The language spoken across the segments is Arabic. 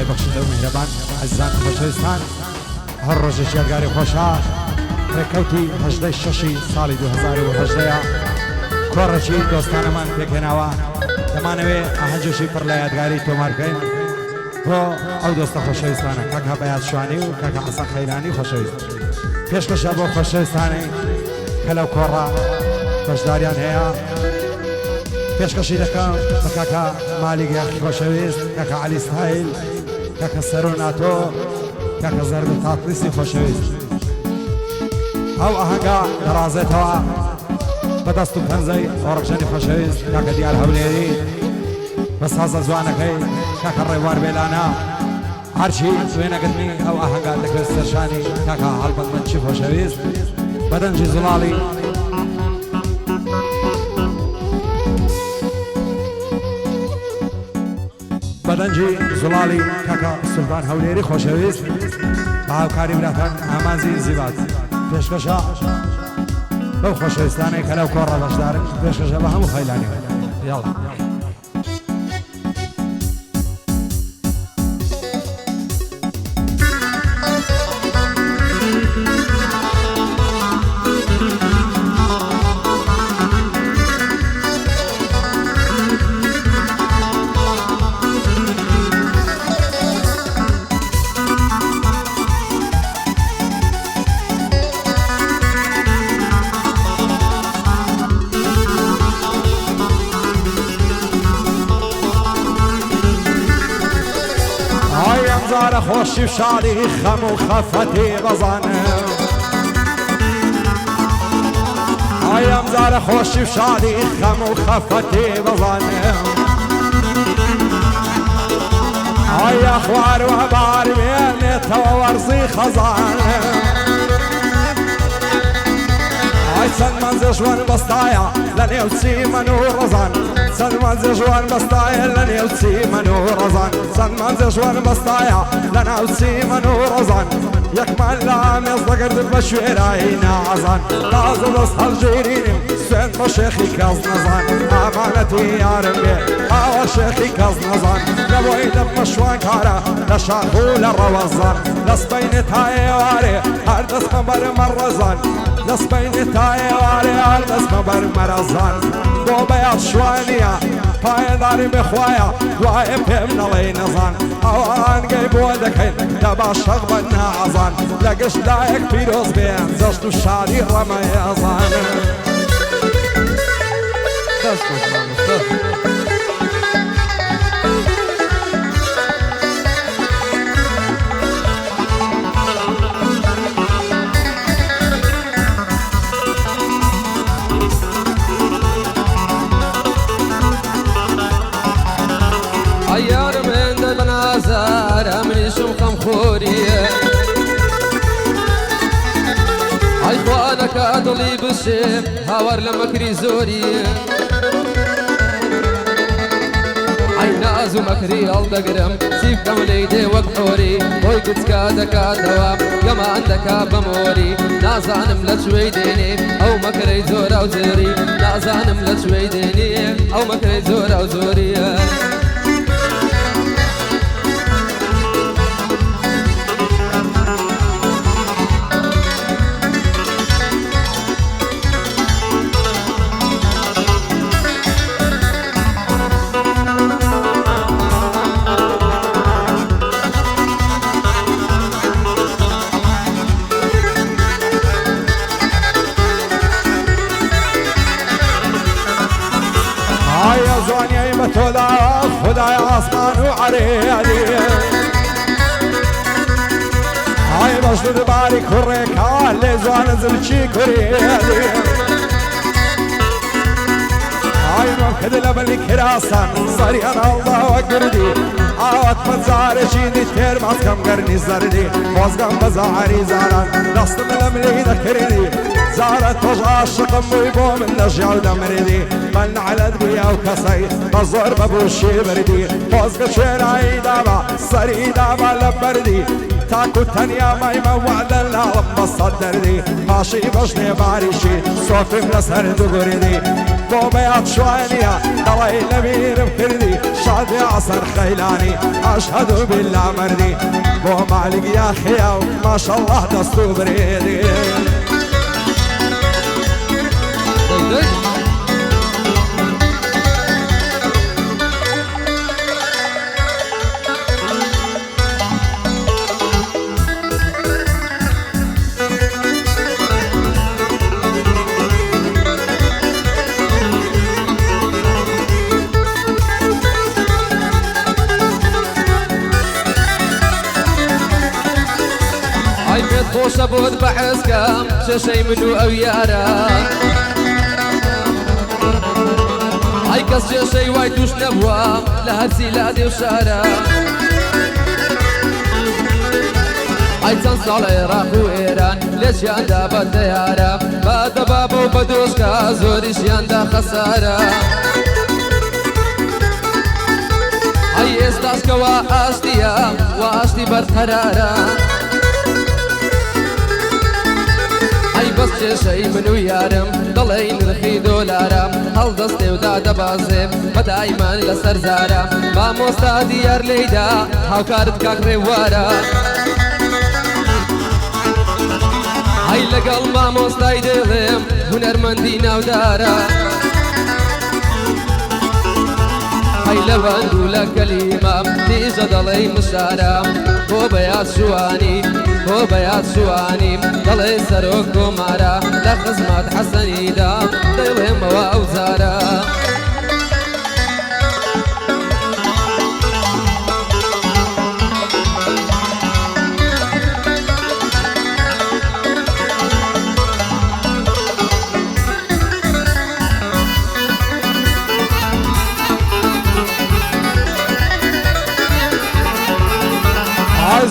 بەخشندە و میهرەبان عەزیزان خۆشەویستان هەر ڕۆژێک یادگاری خۆشە ڕێکەوتی 18 ساڵی 2018 کۆڕەکی دۆستانەمان پێکهێناوە دەمانەوێت ئاهەنگێکی پڕ لە یادگاری تۆمار بکەین بۆ ئەو دۆستە خۆشەویستانە کاکە بەیاد شوانی و کاکە حەسەن خەیرانی خۆشەویست پێشکەشە بۆ خۆشەویستانی کە لەو کۆڕە بەشداریان هەیە پێشکەشی دەکەم بە کاکە مالیک یاخی خۆشەویست کاکە عەلی ستایل کاکە سەرۆ ناتۆ کاکە زەرب تاقلیسی خۆشەویست ئەو ئاهەنگە دەڕازێتەوە بەدەست و پەنجەی ئۆڕەکشەنی خۆشەویست کاکە دیار هەولێری بە سازە جوانەکەی کاکە ڕێوار بێلانە هەرچی وێنەگرتنی ئەو ئاهەنگە دەکرێت سەرشانی کاکە هەڵبەندمەندچی خۆشەویست بەدەنجی زوڵاڵی بەدەنجی زوڵاڵی کاکە سولتان هەولێری خۆشەویست بە هاوکاری براتان ئامانزی زیبات پێشکەشە بەو خۆشەویستانەی کە لەو کۆڕە بەشدارن پێشکەشە بە هەموو خەیلانی یاڵا خوشی و شادی خم و خفتی بزنم آیم زار خوشی و شادی خم و خفتی بزنم آیا خوار و بار بین تو ورزی خزانم آی سن منزل جوان بستایا لنیو سی منو رزان سن منزل جوان بستایا لنیو سی منو رزان سن منزل جوان بستایا لنیو سی منو رزان یک من لام يصدقرد بشويراي نازان لازم اصحى الجيرين سن بشيخي كاز نزان امانتي يا ربي او شيخي كاز نزان لبوي دم مشوان كارا لشاخو للروزان لسبين تايواري هردس خبر مرزان لسبين تايواري هردس خبر مرزان بو بياض شوانيا پایداری بخوایا دوای پیم نلی نزان اوان گی بودکین دبا شغب نازان لگش لایک پیروز بین زشت و شادی رمیزان هاي خوانك أضلي بالشيم هاور لمكري زوري هاي ناز ومكري الدقرم سيف كمليدي وقحوري بوي قد كادك دوام كما عندك بموري نازان ملت ديني أو مكري زورا وزوري نازان ملت ديني أو مكري زورا وزوري خداي عصمان وعريالي هاي بشد باري كوريك اللي زوان زلشي كوريالي هاي ممكن لبني كراسان صريان الله وقردي عوات مزاري شيني تير ماسكم قرني زردي موزقم بزاري زاران نصم لملي ذكرني زارت وجع الشقم ويبو من نجع ودمردي من على دبيا وكسي بزور ببوشي بردي موزق شيراي دابا صري دابا لبردي تاكو تانيا ماي موعدا لا لما صدردي ماشي بجني باريشي صوفي من سر دقردي بو بيات شوانيا دلي نبير بكردي شادي عصر خيلاني أشهد بالله مردي بو مالك يا خيا ما شاء الله دستو بريدي خوش بود بحث کم چشی منو او یارا ای کس چشی وای توش نبوا لهر سیلادی و شارا ای چند سال عراق و ایران لیشیان دا بد یارا باد بابا و بدوش که زوریشیان دا خسارا ای استاش که وا آشتیا و آشتی برقرارا بس چشی منو یارم دڵی نرخی دۆلارم هەڵدەستێ و دادەبازێ بەدایمان لەسەر زارە مامۆستا دیار لێیدا هاوکارت کاک ڕێوارە هەی لەگەڵ مامۆستای دڵێم هونەرمەندی ناودارە هەی لە بەند و لە کەلیمەم دیژە دەڵێی مشارە بۆ بەیاد شوانی بۆ بەیاد شوانیم دەڵێ سەرۆک کۆمارە لە خزمەت حەسەنیدا دەڵێمەوە ئەو زارە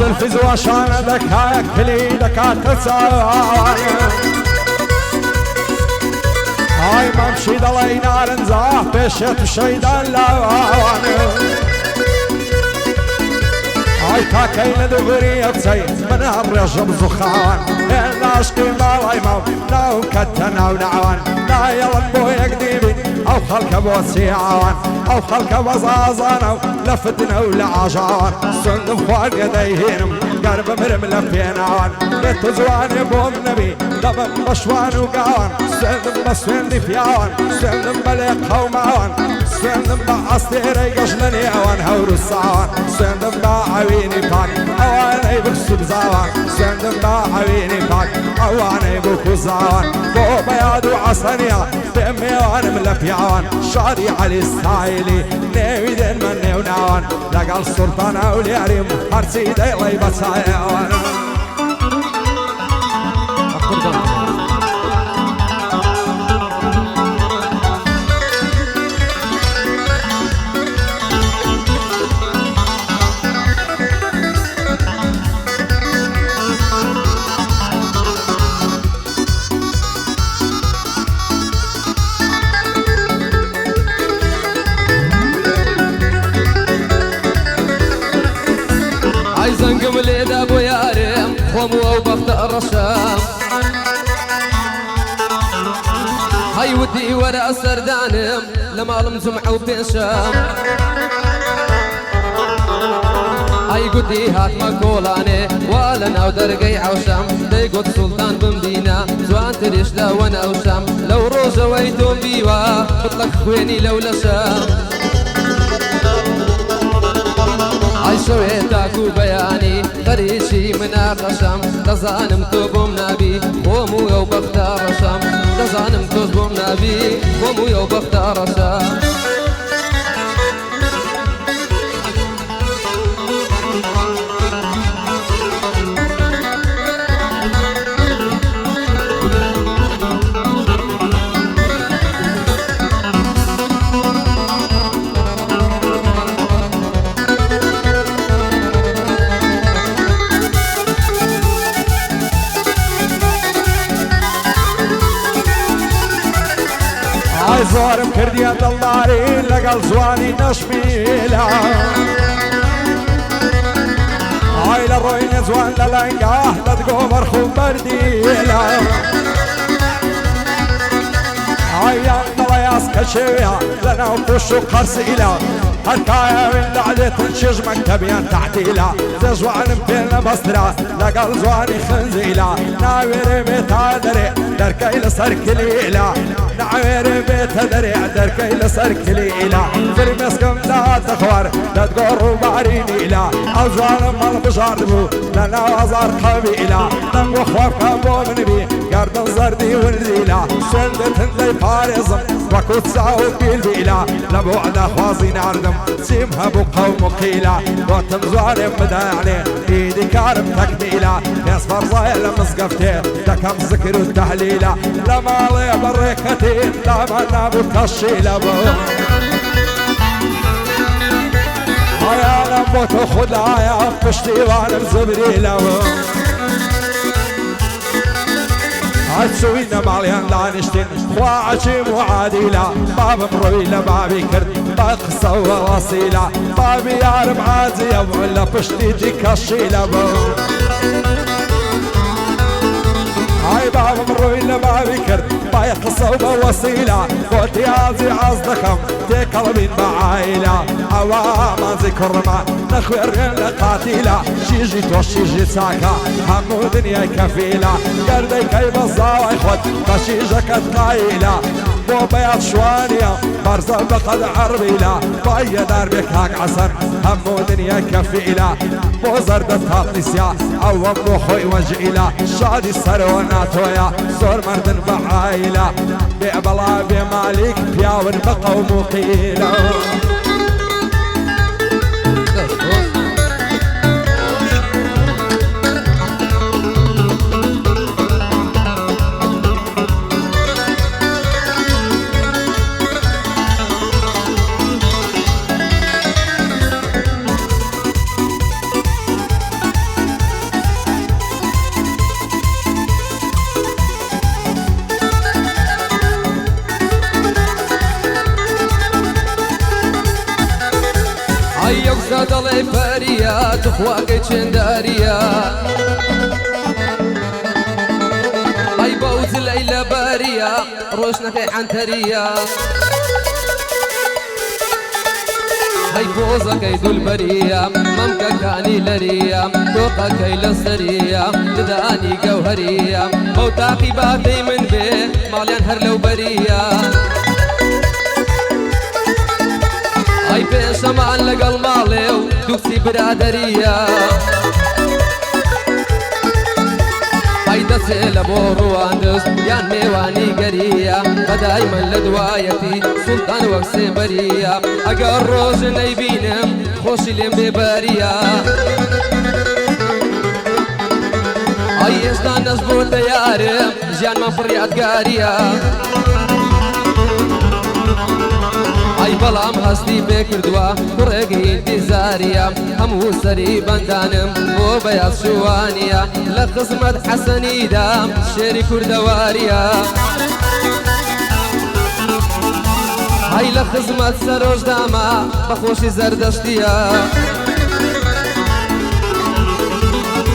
زلفي زواشان دكاك كلي دكات تساوان هاي ممشي دلي نار نزاح بشت شيدان لاوان هاي تاكين دغري بسي من الرجب زخان الاشقي ماوي ماو ناو كتنا ونعوان لا يلبو يقديبي او خلق بوسي عوان او خلق بزازان او لفتنا ولعجان سندم خوان يديهنم قرب مرم لفيناوان بيت زوان بوم نبي دبم بشوان وقاوان سندم بسوين دي فياوان سندم بليق قوماوان سندم بأستيري قشلني اوان هورو الساوان سندم بعويني باك اواني بكسو بزاوان سندم بعويني باك اواني بكو زاوان بو بيادو عصانيا بأمي وان ملفياوان شادي علي السايلي نيوي دين من نيوناوان لقال سلطان اولي عريم هرسي ديلي بسايوان زنقم ليدا بو يارم خمو او بخت الرشام هاي ودي ورا سردانم لما المزمع وبتنشام هاي قدي هات مقولاني ولا ناو درقي عوشام دي قد سلطان بمدينة زوان تريش لا وانا وشام لو روجا ويتم بيوا بطلق خويني لو لشام هاي شويتاك وبياني خريشي مناقشم دزانم توبم نبي ومو يو بختار شم دزانم توبم نبي ومو يو بختار شم زورم كرديا دلاري لقل زواني نشميلا هاي لروين زوان للنقاه تدقو مرخوم برديلا هاي يا دلياس كشويا لنا وفشو قرسيلا هالكايا من لعلي تنشج مكتبيا تعديلا زجوان بين بصرة لقل زواني خنزيلا ناوير بيت دري دركي لسرك ليلا ناوير بيت دري دركي لسرك ليلا في المسكم لا تخور لا تقر بارينيلا الزوان مال بجاربو لنا وزار قبيلة نمو خوف كابو من بي قرد زردي والزيلا سلدت هندي فارزم وكوت ساو بالبيلا لبعد خوازي ناردم سيمها بقوم وقيلا وتمزوان مداني ايدي كارم تكميلا يصفر زايل مسقفتي دكم ذكر التحليلا لما لي بريكتين لما نابو تشيلا هيا نموت خدايا بشتي وانا بزبريلا هتسوينا معليان لا نشتين خواعشي معادلة باب مرويلة بابي كرد بقصة ووصيلة بابي يارب عازية ولا بشتي ديك الشيلة هاي باب مرويلة بابي كرد بقصة ووصيلة قلتي عازي عزدكم ديك قلبين بعايلة عواما ذكر ما نخوير لقاتيلة شيجي توشيجي ساكا همو دنيا كفيلة قردي كي بزاوي خد بشيجة كتقايلة مو بيض شوانية برزة بقد عربيلة باية دربك هاك عسر همو دنيا كفيلة مو زردة تاقلسيا عوام روحي وجئيلة شادي سروناتويا زور مردن بعايلة بيقبلا بمالك بياون بقوم وقيلة يقصد الله فريا تخواك شنداريا اي بوز الليلة باريا روشنا في عنتريا هاي فوزا كيدو البريا ممكا كاني لريا توقا كيلا سريا تداني جوهريا موتاقي باتي من بيه ماليان هرلو بريا هاي بيش امان لقل مالي ودوكسي برادريا هاي دسيل بورو اندس يان ميواني قريا فدايما لدوايتي سلطان وكسي بريا اقر روز نيبينم خوش لين بباريا هاي اشتان نزبو تيارم جان مفريات قاريا هاي بلام هستي بكردوا كرقي انتزاريا همو سري بندانم مو بياض شوانيا لخزمت حسني دام شيري كردواريا هاي لخزمت سروج داما بخوشي زردشتيا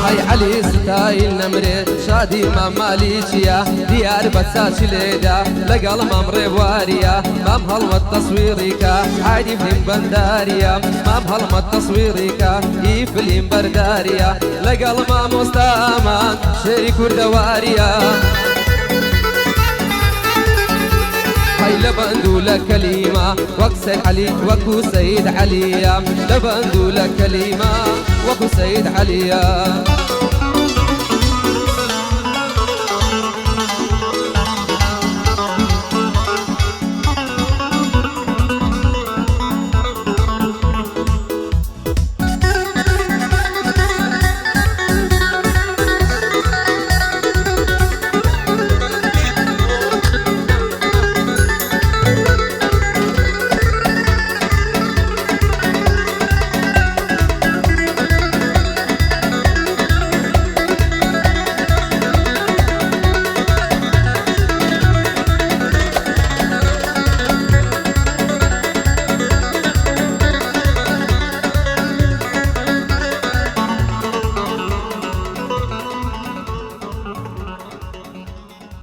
هاي علي ستايل نمري شادي ما ماليشيا ديار بتساتش ليدا لقال ممري بواريا مام هلمت تصويريكا عادي فيلم بنداريا مام هلمت تصويريكا فيلم برداريا لقال ما مستامان شيري كردواريا هاي لبندو لك كلمة وك سيد علي وكو سيد عليا لبندو لك كلمة وكو سيد عليا